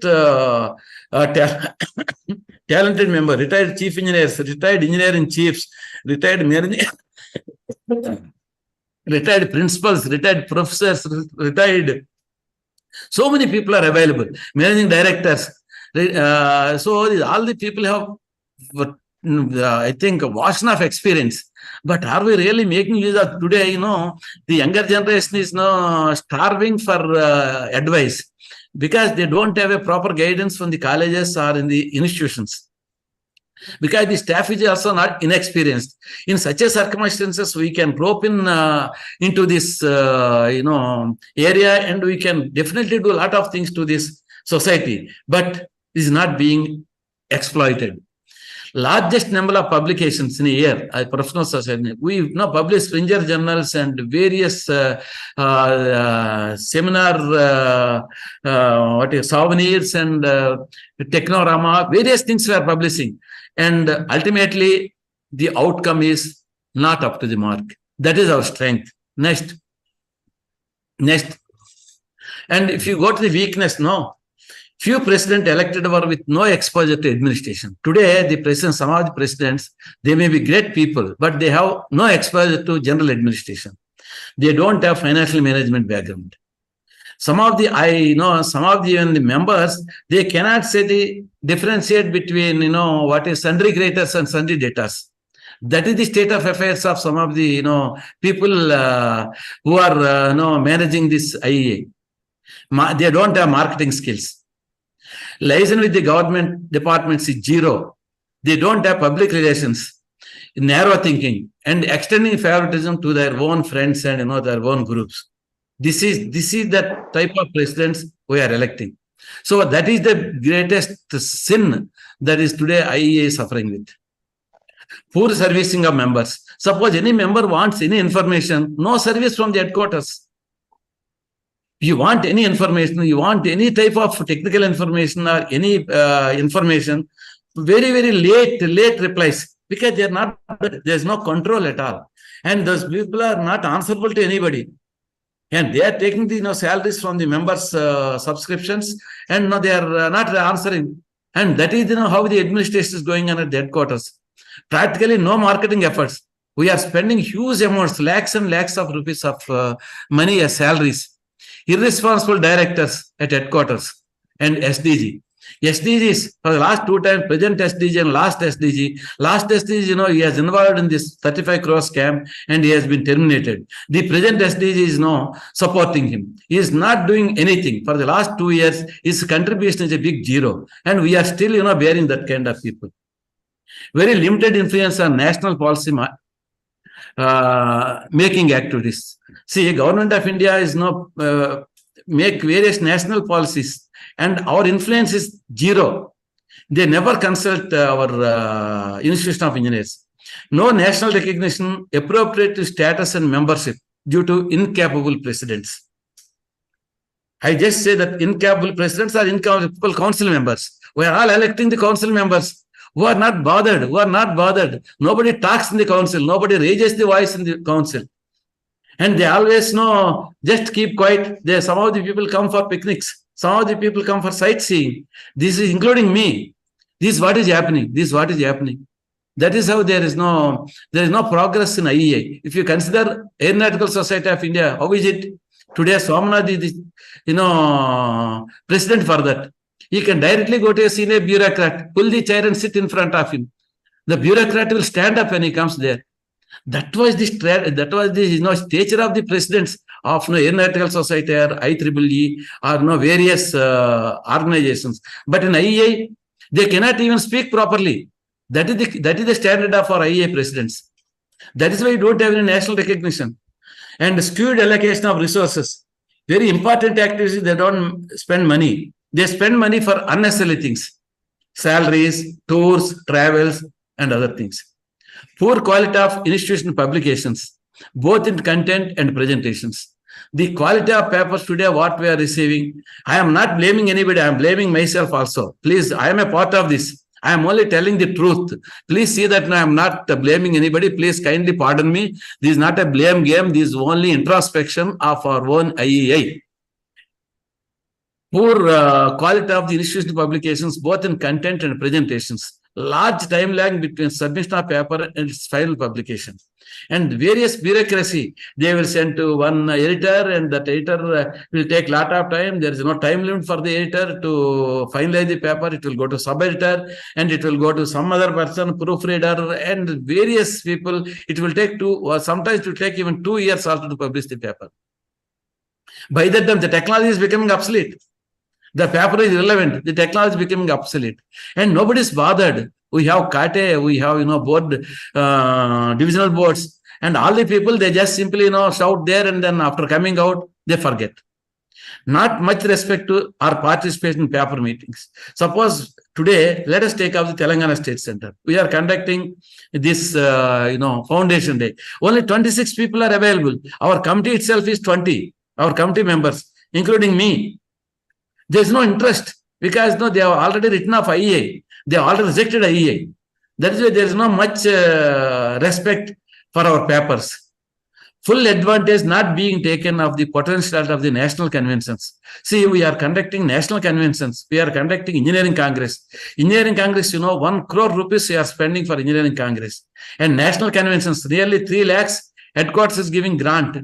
talented member, retired chief engineers, retired engineering chiefs, retired retired principals, retired professors, retired. So many people are available, managing directors. So all the people have, I think, a vast of experience. But are we really making use of today? The younger generation is now starving for advice because they don't have a proper guidance from the colleges or in the institutions. Because the staff is also not inexperienced. In such a circumstances, we can rope in into this area, and we can definitely do a lot of things to this society, but it is not being exploited. Largest number of publications in a year, professional society. We publish Springer journals and various seminar, souvenirs and technorama, various things we are publishing. And ultimately, the outcome is not up to the mark. That is our strength. Next. And if you go to the weakness, few presidents elected were with no exposure to administration. Today, the president, some of the presidents, they may be great people, but they have no exposure to general administration. They don't have financial management background. Some of the even the members, they cannot differentiate between, what is sundry creditors and sundry debtors. That is the state of affairs of some of the, people who are, managing this IEA. They don't have marketing skills. Liaison with the government departments is zero. They don't have public relations, narrow thinking, and extending favoritism to their own friends and their own groups. This is the type of presidents we are electing. So that is the greatest sin that is today IEA is suffering with. Poor servicing of members. Suppose any member wants any information, no service from the headquarters. You want any information, you want any type of technical information or any information, very, very late replies, because there's no control at all. And those people are not answerable to anybody. And they are taking the salaries from the members' subscriptions, and they are not answering. And that is how the administration is going on at the headquarters. Practically no marketing efforts. We are spending huge amounts, lakhs and lakhs of rupees of money as salaries. Irresponsible directors at headquarters and SDG. SDGs for the last two times, present SDG and last SDG. Last SDG, he has involved in this 35 crore scam and he has been terminated. The present SDG is now supporting him. He is not doing anything. For the last 2 years, his contribution is a big zero. And we are still, bearing that kind of people. Very limited influence on national policy making activities. See, Government of India is now make various national policies, and our influence is zero. They never consult our Institution of Engineers. No national recognition appropriate to status and membership due to incapable presidents. I just say that incapable presidents are incapable council members. We are all electing the council members who are not bothered, Nobody talks in the council. Nobody raises the voice in the council. And they always just keep quiet. Some of the people come for picnics. Some of the people come for sightseeing. This is including me. This is what is happening. That is how there is no progress in IEA. If you consider Aeronautical Society of India, how is it? Today, Somnath is the president for that. He can directly go to a senior bureaucrat, pull the chair and sit in front of him. The bureaucrat will stand up when he comes there. That was the stature of the presidents of Aeronautical Society or IEEE or various organizations. But in IEA, they cannot even speak properly. That is the standard of our IEA presidents. That is why you don't have any national recognition. And skewed allocation of resources. Very important activities, they don't spend money. They spend money for unnecessary things. Salaries, tours, travels, and other things. Poor quality of institutional publications, both in content and presentations. The quality of papers today, what we are receiving, I am not blaming anybody, I am blaming myself also. Please, I am a part of this. I am only telling the truth. Please see that I am not blaming anybody. Please kindly pardon me. This is not a blame game. This is only introspection of our own IEA. Poor quality of the institutional publications, both in content and presentations. large time lag between submission of paper and its final publication. And various bureaucracy, they will send to one editor, and that editor will take lot of time. There is no time limit for the editor to finalize the paper. It will go to sub-editor, and it will go to some other person, proofreader, and various people. It will take sometimes it will take even 2 years also to publish the paper. By that time, the technology is becoming obsolete. The paper is irrelevant. The technology is becoming obsolete, and nobody is bothered. We have CATE, we have board, divisional boards, and all the people, they just simply shout there, and then after coming out they forget. Not much respect to our participation in paper meetings. Suppose today, let us take up the Telangana State Center. We are conducting this foundation day. Only 26 people are available. Our committee itself is 20. Our committee members, including me. There is no interest because they have already written off IEA. They have already rejected IEA. That is why there is no much respect for our papers. Full advantage not being taken of the potential of the national conventions. See, we are conducting national conventions. We are conducting engineering congress. Engineering congress, 1 crore rupees we are spending for engineering congress. And national conventions, nearly 3 lakhs, headquarters is giving grant.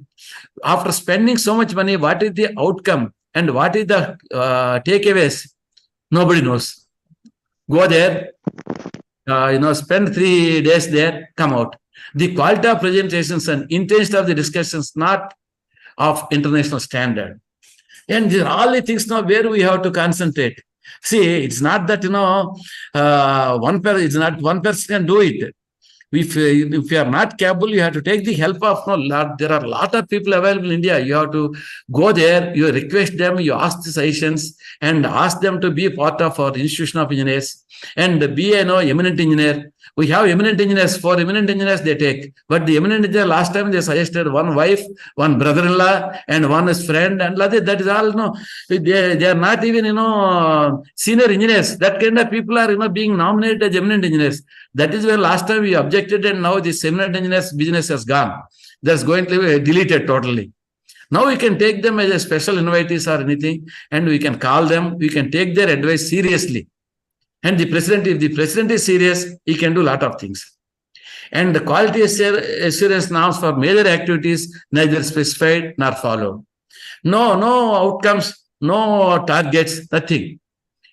After spending so much money, what is the outcome and what is the takeaways? Nobody knows. Go there, spend 3 days there, come out. The quality of presentations and intensity of the discussions not of international standard. And these are all the things now where we have to concentrate. See, it's not that, one person can do it. If you are not capable, you have to take the help of, there are a lot of people available in India. You have to go there, you request them, you ask the suggestions, and ask them to be part of our institution of engineers and be eminent engineer. We have eminent engineers. For eminent engineers, they take. But the eminent engineer, last time they suggested one wife, one brother-in-law, and one is friend, and that is all. They are not even senior engineers. That kind of people are being nominated as eminent engineers. That is where last time we objected, and now this eminent engineers business has gone. That's going to be deleted totally. Now we can take them as a special invitees or anything, and we can call them. We can take their advice seriously. And the president, if the president is serious, he can do a lot of things. And the quality assurance norms for major activities neither specified nor followed. No outcomes, no targets, nothing.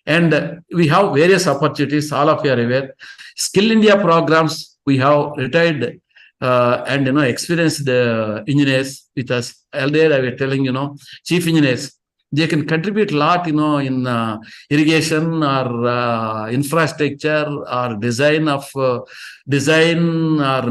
And we have various opportunities, all of you are aware. Skill India programs, we have retired and experienced engineers with us. Earlier I was telling, chief engineers. They can contribute a lot, in irrigation or infrastructure or design or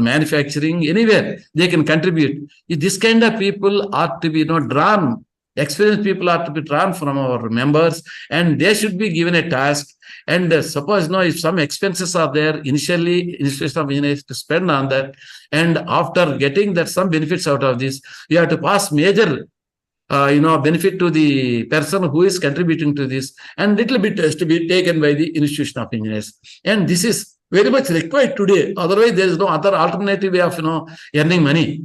manufacturing, anywhere they can contribute. This kind of people are to be drawn. Experienced people are to be drawn from our members, and they should be given a task. And suppose if some expenses are there initially, Institution of Engineers to spend on that, and after getting that some benefits out of this, you have to pass major benefit to the person who is contributing to this, and little bit has to be taken by the Institution of Engineers. And this is very much required today. Otherwise, there is no other alternative way of earning money.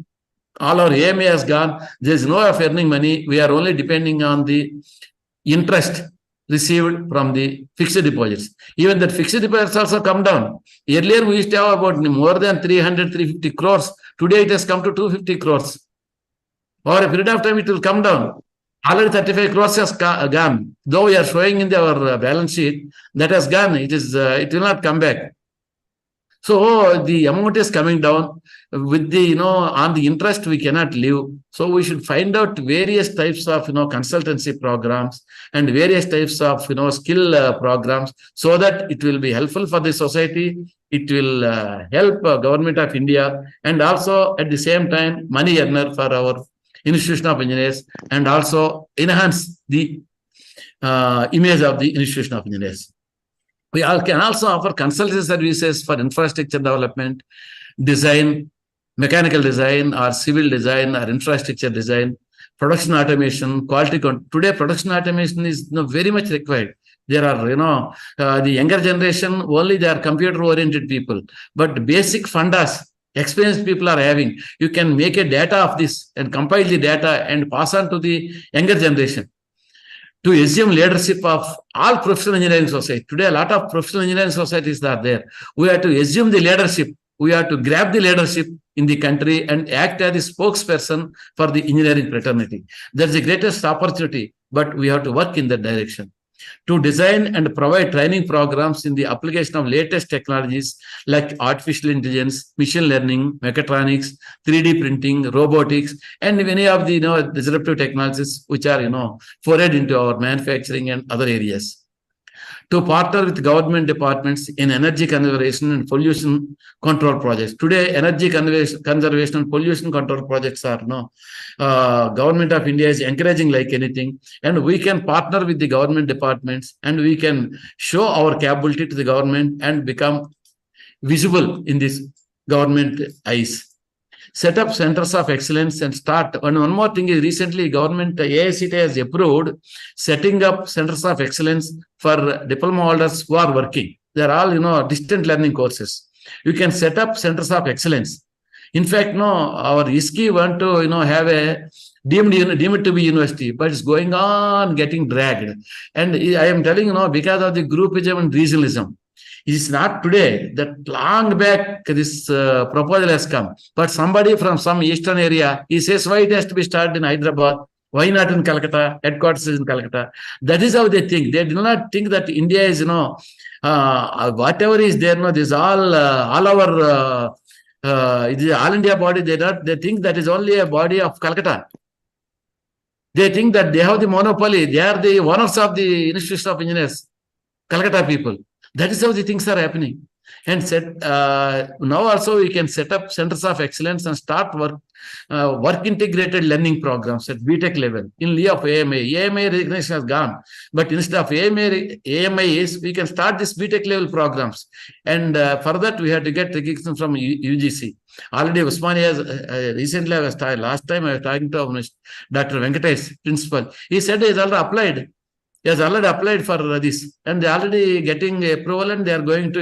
All our AMA has gone. There is no way of earning money. We are only depending on the interest received from the fixed deposits. Even that fixed deposits also come down. Earlier, we used to have about more than 350 crores. Today, it has come to 250 crores. Over a period of time, it will come down. Already 35 crores has gone. Though we are showing in our balance sheet, that has gone. It will not come back. So the amount is coming down. With the, on the interest, we cannot live. So we should find out various types of, consultancy programs and various types of, skill programs, so that it will be helpful for the society. It will help Government of India, and also at the same time, money earner for our Institution of Engineers, and also enhance the image of the Institution of Engineers. We can also offer consultancy services for infrastructure development, design, mechanical design, or civil design, or infrastructure design, production automation, quality control. Today, production automation is very much required. There are, the younger generation, only they are computer-oriented people. But basic fundas, experienced people are having. You can make a data of this and compile the data and pass on to the younger generation. to assume leadership of all professional engineering society. Today, a lot of professional engineering societies are there. We have to assume the leadership. We have to grab the leadership in the country and act as the spokesperson for the engineering fraternity. That's the greatest opportunity, but we have to work in that direction. To design and provide training programs in the application of latest technologies like artificial intelligence, machine learning, mechatronics, 3D printing, robotics, and many of the disruptive technologies which are forayed into our manufacturing and other areas. To partner with government departments in energy conservation and pollution control projects. Today, energy conservation and pollution control projects are government of India is encouraging like anything, and we can partner with the government departments and we can show our capability to the government and become visible in this government eyes. Set up centers of excellence and start. And one more thing is recently government AICTE has approved setting up centers of excellence for diploma holders who are working. They are all distant learning courses. You can set up centers of excellence. In fact, our ISKI want to have a deemed to be university, but it's going on getting dragged. And I am telling because of the groupism and regionalism. It is not today, that long back this proposal has come. But somebody from some eastern area, he says, why it has to be started in Hyderabad? Why not in Calcutta? Headquarters is in Calcutta. That is how they think. They do not think that India is, whatever is there, this is all our, it is all India body. They think that is only a body of Calcutta. They think that they have the monopoly. They are the owners of the Institute of Engineers, Calcutta people. That is how the things are happening. And now also we can set up centers of excellence and start work integrated learning programs at BTech level in lieu of AMA. AMA recognition has gone, but instead of AMA is we can start this BTech level programs. And for that we have to get recognition from UGC. Already Usmania has recently, last time I was talking to Dr. Venkatesh, principal. He said he has already applied. He has already applied for this, and they are already getting approval, and they are going to,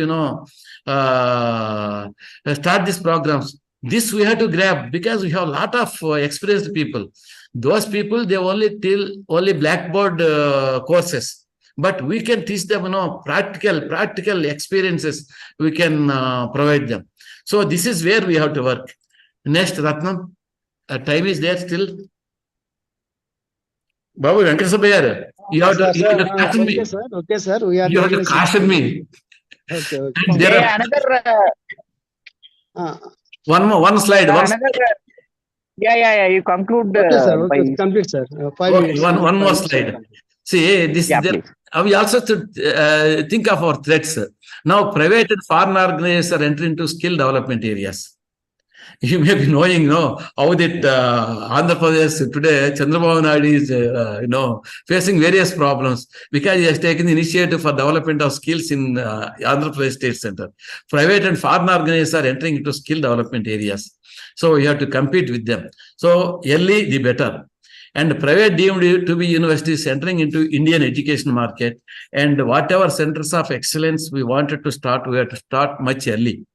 start these programs. This we have to grab because we have a lot of experienced people. Those people, they only blackboard courses, but we can teach them, practical experiences. We can provide them. So this is where we have to work. Next, Ratnam, time is there still. Babu Venkateswara, you have to caution me. Okay, sir. We are. You have to caution me. Okay. And there are one slide. You conclude. Okay, sir. Okay, complete, sir. 5 Okay, minutes. one more slide. See, this. We also should think of our threats. Now, private and foreign organizations are entering into skill development areas. You may be knowing, how that Andhra Pradesh today, Chandrababu Naidu is, facing various problems because he has taken the initiative for development of skills in Andhra Pradesh State Center. Private and foreign organizations are entering into skill development areas. So we have to compete with them. So early, the better. And private deemed to be universities entering into Indian education market, and whatever centers of excellence we wanted to start, we have to start much early.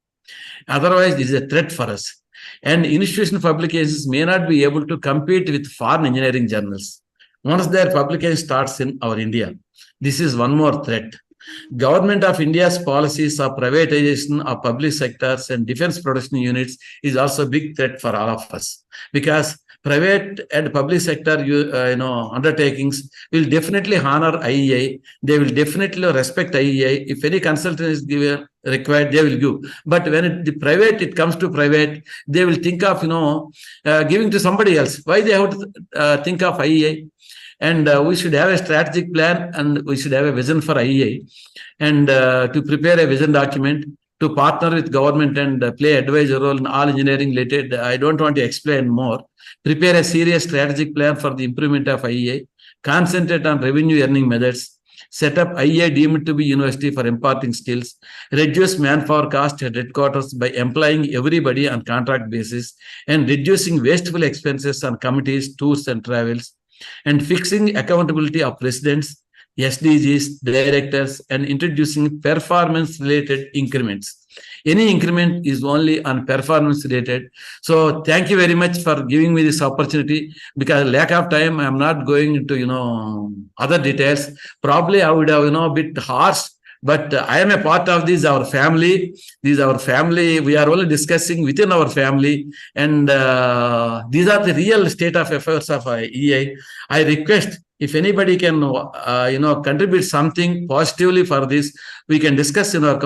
Otherwise, this is a threat for us. And institutional publications may not be able to compete with foreign engineering journals once their publication starts in our India. This is one more threat. Government of India's policies of privatization of public sectors and defense production units is also a big threat for all of us, because private and public sector undertakings will definitely honor IEI. They will definitely respect IEI. If any consultant is required, they will give. But when it comes to private, they will think of giving to somebody else. Why they have to think of IEI? And we should have a strategic plan, and we should have a vision for IEI, and to prepare a vision document, to partner with government and play advisor role in all engineering related. I don't want to explain more. Prepare a serious strategic plan for the improvement of IEI, concentrate on revenue earning methods, set up IEI deemed to be university for imparting skills, reduce manpower cost at headquarters by employing everybody on contract basis, and reducing wasteful expenses on committees, tours and travels, and fixing accountability of presidents, SDGs, directors, and introducing performance-related increments. Any increment is only on performance related. So thank you very much for giving me this opportunity. Because lack of time, I'm not going into other details. Probably I would have a bit harsh, but I am a part of this our family. This is our family. We are only discussing within our family, and these are the real state of affairs of EI. I request if anybody can contribute something positively for this, we can discuss in our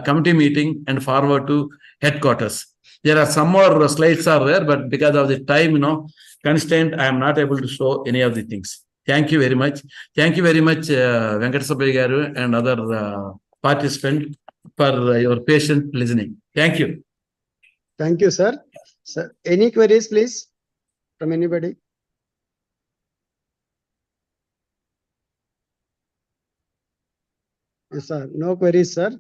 committee meeting and forward to headquarters. There are some more slides are there, but because of the time constraint, I am not able to show any of the things. Thank you very much. Thank you very much, Venkata Garu and other participants for your patient listening. Thank you. Thank you, sir. Sir, any queries, please, from anybody? Yes, sir. No queries, sir.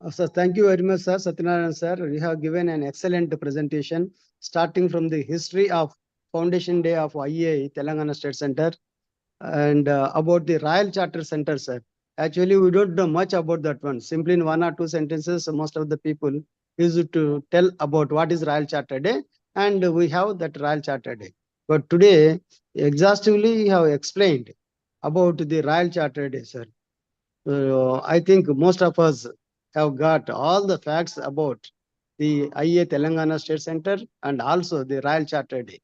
Sir, thank you very much, sir. Satyanarayan, sir. You have given an excellent presentation, starting from the history of Foundation Day of IEI, Telangana State Center, and about the Royal Charter Center, sir. Actually, we don't know much about that one. Simply in 1 or 2 sentences, most of the people used to tell about what is Royal Charter Day, and we have that Royal Charter Day. But today, exhaustively, you have explained about the Royal Charter Day, sir. I think most of us have got all the facts about the IEA Telangana State Center and also the Royal Charter Day.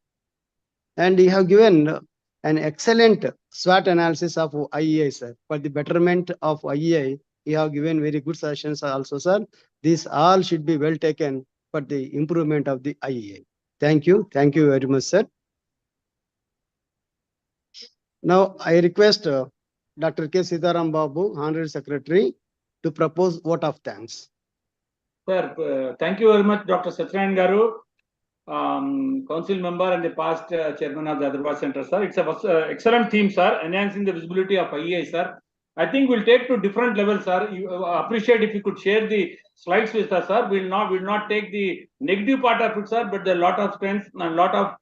And you have given an excellent SWOT analysis of IEI, sir. For the betterment of IEI, you have given very good suggestions also, sir. These all should be well taken for the improvement of the IEI. Thank you. Thank you very much, sir. Now, I request Dr. K. Sitaram Babu, Honorary Secretary, to propose vote of thanks. Sir, thank you very much, Dr. Satyanarayan Garu, council member and the past chairman of the Hyderabad Center, sir. It's a excellent theme, sir, enhancing the visibility of IEI, sir. I think we'll take to different levels, sir. You appreciate if you could share the slides with us, sir. We'll not take the negative part of it, sir, but there are a lot of strengths and a lot of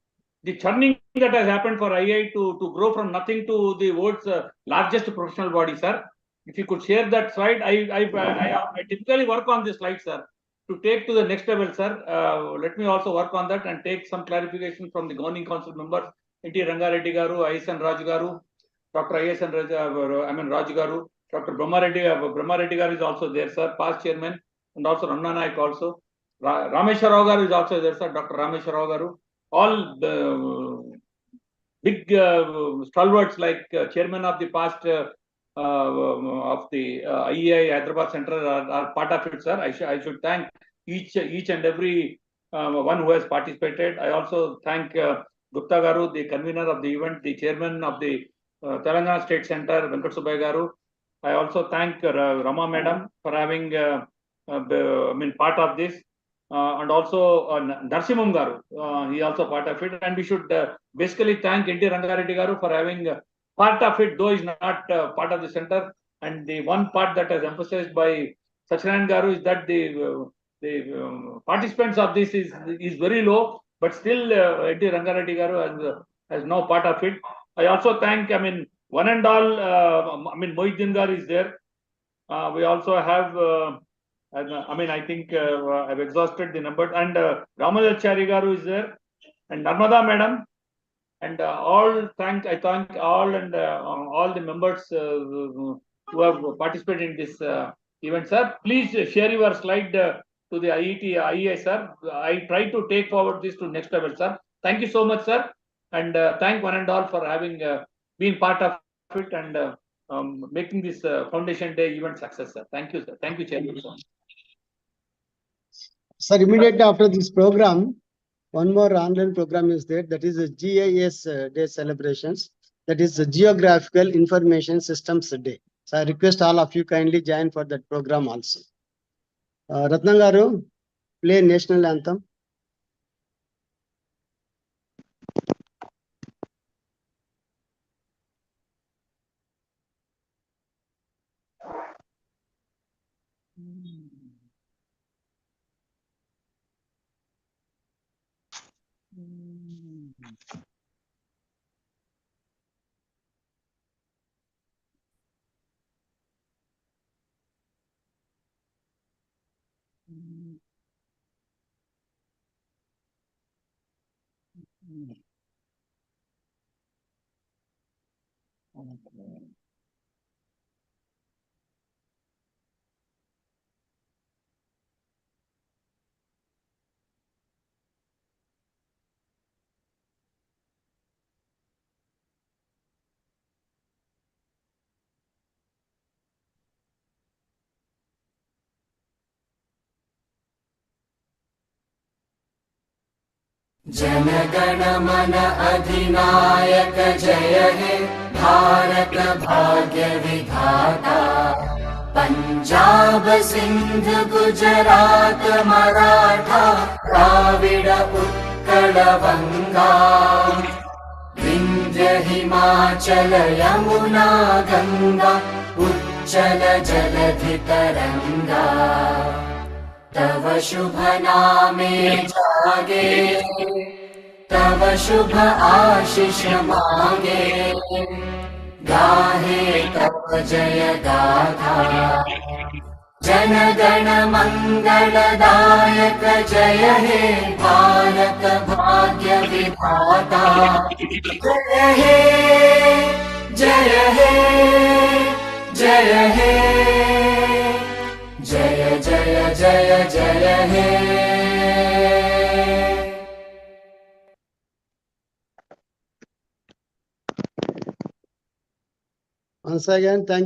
the churning that has happened for IEI to grow from nothing to the world's largest professional body, sir. If you could share that slide, I typically work on this slide, sir, to take to the next level, sir. Let me also work on that and take some clarification from the governing council members, N.T. Rangareddy Garu, ISN Raj Garu, Dr. ISN Raj Garu, Dr. Brahmareddy Garu is also there, sir, past chairman, and also Ramna Naik also. Rameshwar Rao Garu is also there, sir, Dr. Rameshwar Rao Garu. All big stalwarts like chairman of the past of the IEI Hyderabad Center are part of it, sir. I should thank each and every one who has participated. I also thank Gupta Garu, the convener of the event, the chairman of the Telangana State Center, Venkat Subbai Garu. I also thank Rama Madam for having part of this. And also Narsimham Garu, he also part of it. And we should basically thank N.T. Rangareddy Garu for having part of it, though is not part of the center. And the one part that is emphasized by Satyanarayan Garu is that the participants of this is very low, but still N.T. Rangareddy Garu has no part of it. I also thank, one and all, Mohiddin Garu is there. We also have I think I've exhausted the number, and Ramadachari Garu is there, and Narmada Madam, and I thank all and all the members who have participated in this event, sir. Please share your slide to the IEI, sir. I try to take forward this to next level, sir. Thank you so much, sir, and thank one and all for having been part of it and making this Foundation Day event success, sir. Thank you, sir. Thank you, Chairman, sir. Sir, immediately after this program, one more online program is there. That is the GIS Day celebrations. That is the Geographical Information Systems Day. So I request all of you kindly join for that program also. Ratnam Garu, play national anthem. जनगण मन अधिनायक जय हे भारत भाग्य विधाता। पंजाब सिंध गुजरात मराठा द्राविड उत्कल बंगा। विंध्य हिमाचल यमुना गंगा उच्चल जलधि तरंगा। तव शुभ नामे जागे तव शुभ आशीष मांगे। गाहे तव जय गाथा जन गण मंगलदायक जय हे भारत भाग्य विधाता। जय हे जय हे जय हे जय जय जय जय हे। Once again, thank you.